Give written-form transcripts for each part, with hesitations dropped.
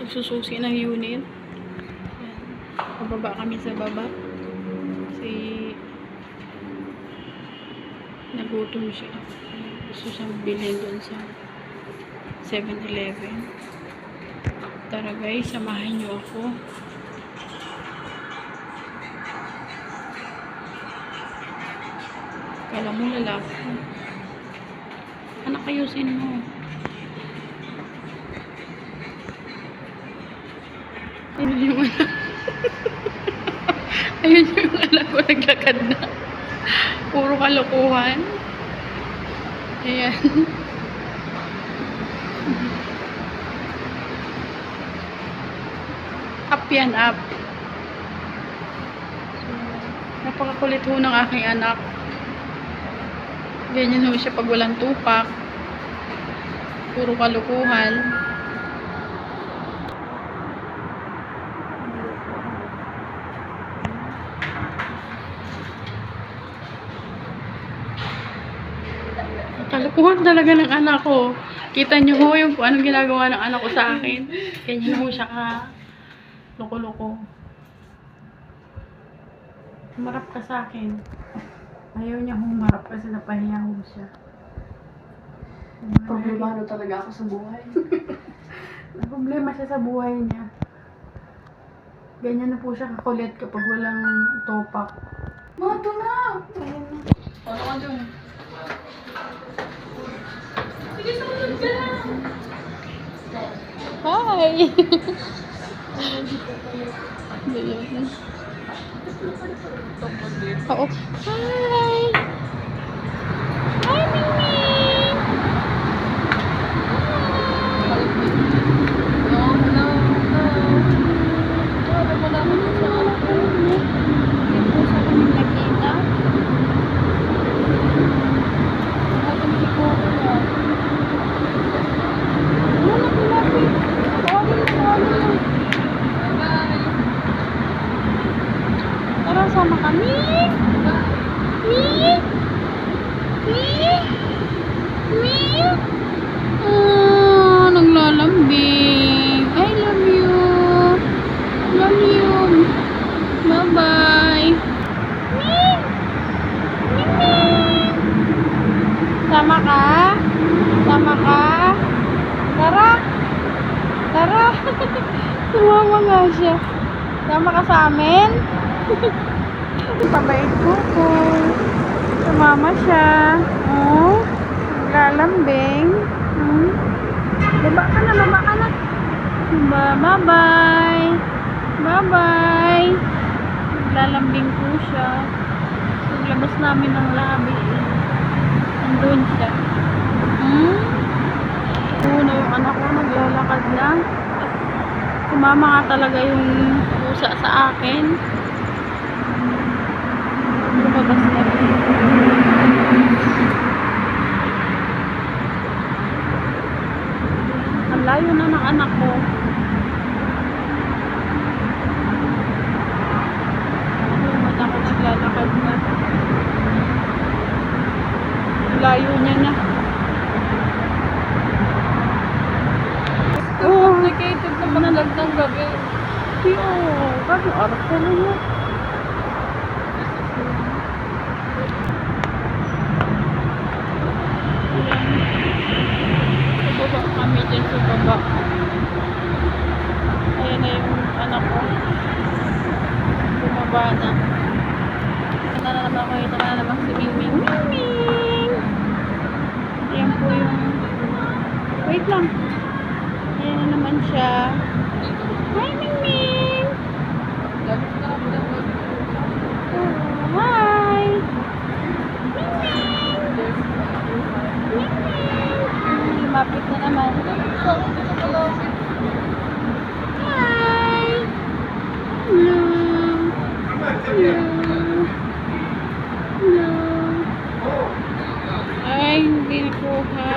Nagsususi ng unit. Pababa kami sa baba. Kasi nagutom siya. Gusto siyang bilhin doon sa 7-Eleven. Tara guys, samahan niyo ako. Kala mo lalaki. Anak, ayusin mo. Ayun yung anak. Ayun yung anak ko, naglakad na. Puro kalokohan. Ayan. Up yan, up. So, napakakulit ho ng aking anak. Ganyan ho siya pag walang tupak. Puro kalokohan. Kalukuhan talaga ng anak ko. Kita niyo ho yung anong ginagawa ng anak ko sa akin. Ganyan ho siya ka loko-loko. Humarap ka sa akin. Ayaw niya humarap kasi napahiya ho siya. Problemado talaga ako sa buhay. Problema siya sa buhay niya. Ganyan na po siya kakulit kapag walang topak. Mato na! Ayun na. Ano ka dun? Sige, sumunod ka lang! Hi! Oo. Hi! Hi, Mingming! Tara, sama kami. Naglalambing. I love you. Love you. Bye-bye. Sama ka? Sama ka? Tara. Tara. Sumama nga siya. Sama ka sa amin? Pabait ko. Sumama siya. Oh. Lalambing. Baba ka na. Bye-bye. Bye-bye. Lalambing po siya. Paglabas namin ng labi. Nandun siya. Una yung anak ko, naglalakad na. Sumama nga talaga yung pusa sa akin. Lumabas na rin. Ang layo na ng anak ko. Yung anak ko naglalakad na. Ang layo niya na. Complicated na manalag ng gabi. Bakit oras ka na yun? Baba kami dyan sa baba. Ayan na yung anak ko. Bumaba na. Ito na naman ko. Ito na naman si Mingming. Mingming! Ayan po yung... Wait lang. Ayan na naman siya. Hi, Mingming! Hi! Mingming! Mingming! Lumapit na naman. Hi! Hello! Hello! Hello! Ay, hindi nakuha.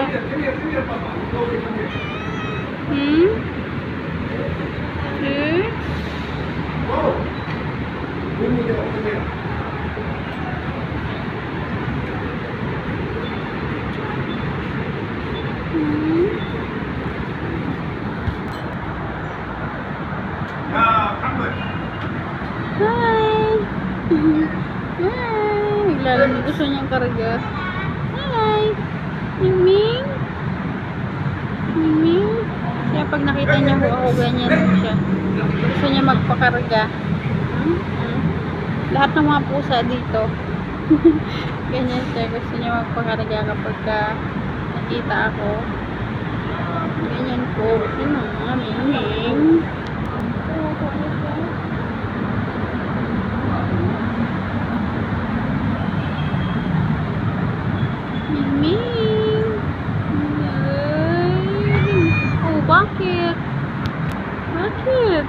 gusto niyang karga. Hi! Miming! Miming! Kaya pag nakita niya ako, ganyan siya. Gusto niya magpakarga. Lahat ng mga pusa dito. Ganyan siya. Gusto niya magpakarga kapag nakita ako. Ganyan po. Sino nga, Miming? Miming! Oh, bakit? Bakit?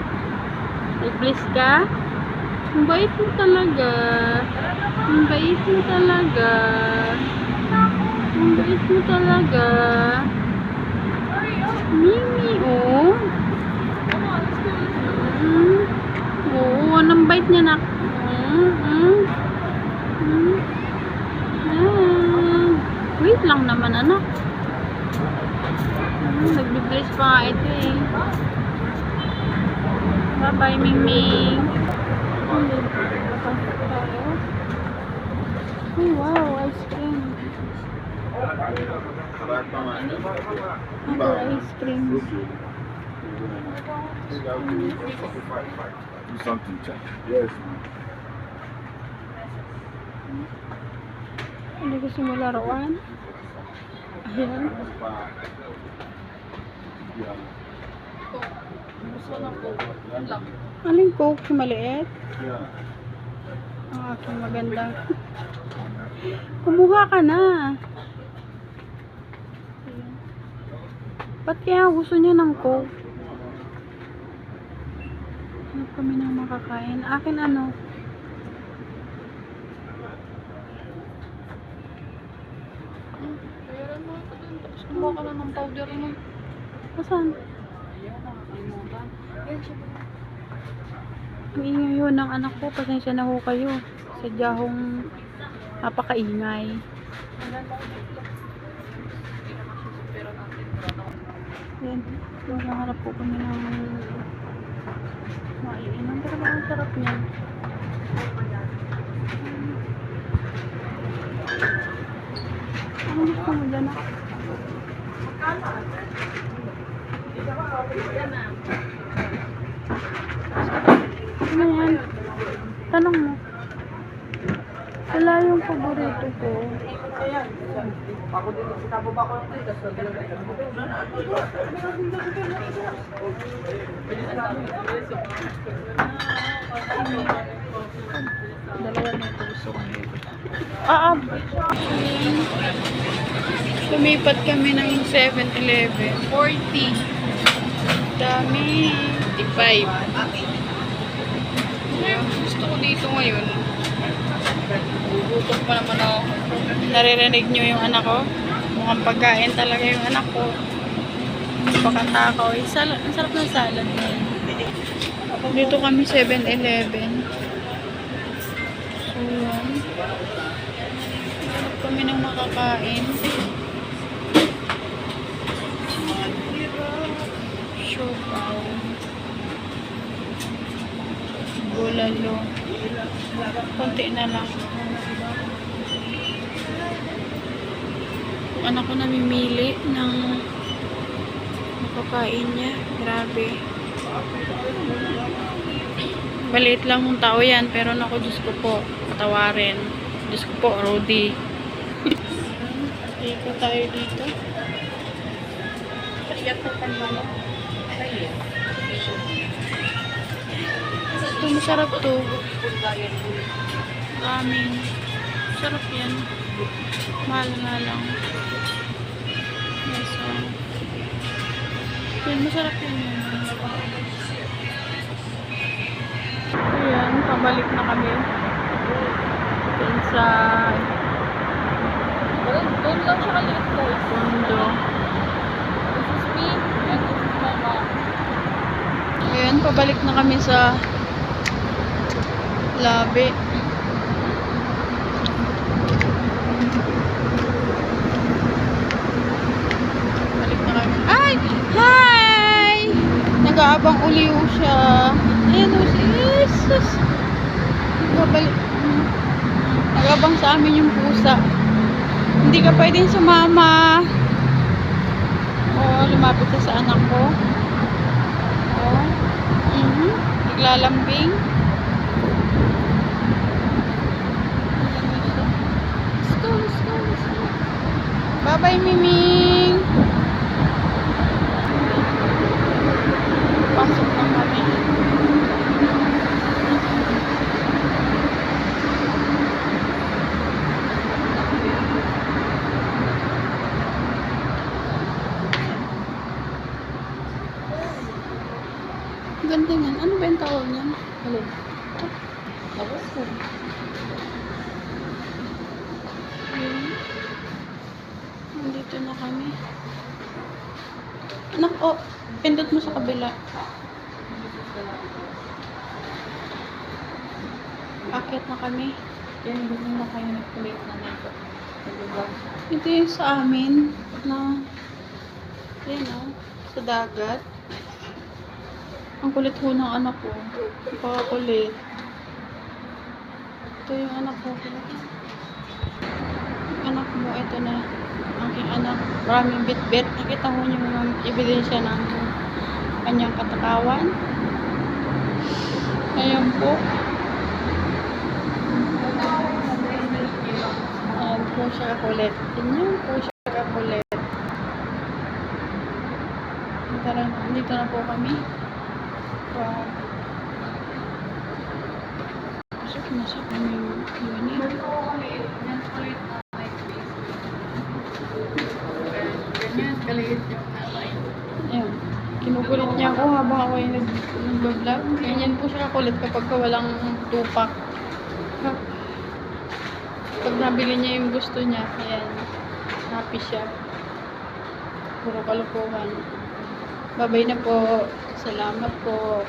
Iblis ka? Ang bait mo talaga. Ang bait mo talaga. Ang bait mo talaga. Mimi, oh. Oo, anong bait niya na? Wait lang naman, anak. Nag-bless pa nga ito eh. Bye-bye, Mingming. Ay, wow, ice cream. Ano, ice cream. Do something, check. Yes. Hindi gusto mo laruan? Ayan. Aling coke yung maliit? Yeah. Ang aking maganda. Kumuha ka na. Ayan. Ba't kaya gusto niya ng coke? Hanap kami ng makakain. Akin ano? Bayaran mo ako dun. Tapos kumuha ka na ng powder mo. Asan? Ayaw na, nakalimutan. Ayun siya ba? Ang ingay yun ng anak ko. Pasensya na ho kayo. Sadya hong napakaingay. Yan. Nakaharap po kami ng maiinom. Pero ang sarap niyan. Ano gusto mo dyan? Ano yan? Tanong mo. Wala yung paborito ko. Dalawa na ito gusto ko na ito. Lumipat kami ng 7-Eleven. 40. Dami. 55. Gusto ko dito ngayon. Gugutom pa naman ako. Naririnig nyo yung anak ko? Mukhang pagkain talaga yung anak ko. Pakatakaw. Ang sarap ng salad. Dito kami 7-Eleven. So, yan. Hanap kami ng makakain. Siopaw. Bulalo. Konti na lang. Yung anak ko namimili ng makakain niya. Grabe. Maliit lang yung tao yan. Pero naku, Diyos ko po. Patawarin. Diyos ko po, Rudy. Iko tayo dito. Kaya po panbala. Ito, masarap to. Ramen. Sarap yan. Mahal nga lang. Yes, yan, masarap yan. Ayan, pabalik na kami. Doon sa Doon lang siya kaliit guys. Tondo. This is me and this is my mom. Ayan, pabalik na kami sa labi. Balik na kami. Ay! Hi! Nag-aabang uliw siya. Ayan o, si Jesus. Babalik. Nagabang sa amin yung pusa. Hindi ka pwedeng sumama. Oh, lumapit ka sa anak ko. Oh. Naglalambing. Let's go, let's go, let's go. Bye-bye, Miming. Pasok na kami. Ganda yan. Ano ba yung tawag niyan? Alin? Tapos ko. Nandito na kami. Anak, oh, pindot mo sa kabila. Akit na kami. Yan, hindi na kayo nag-plate na nito. Nag-vlog. Ito yung sa amin na yan oh, sa dagat. Ang kulit ho ng anak ko. Pakakulit. Ito yung anak ko. Yung anak mo, ito na. Ang aking anak. Maraming bit-bit. Nakita mo yung ebidensya ng kanyang katakawan. Ayan po. Ayan po siya kakulit. Ganyan po siya kakulit. Dito na po kami. Wow. Pasok na sa aming unit. Ganyan, kaliit yung nanay. Ayan. Kinukulit niya ako habang ako ay nag-vlog. Ganyan po siya kakulit kapag walang tupak. Pag nabili niya yung gusto niya, ayan. Happy siya. Puro kalukuhan. Babay na po. Salamat po.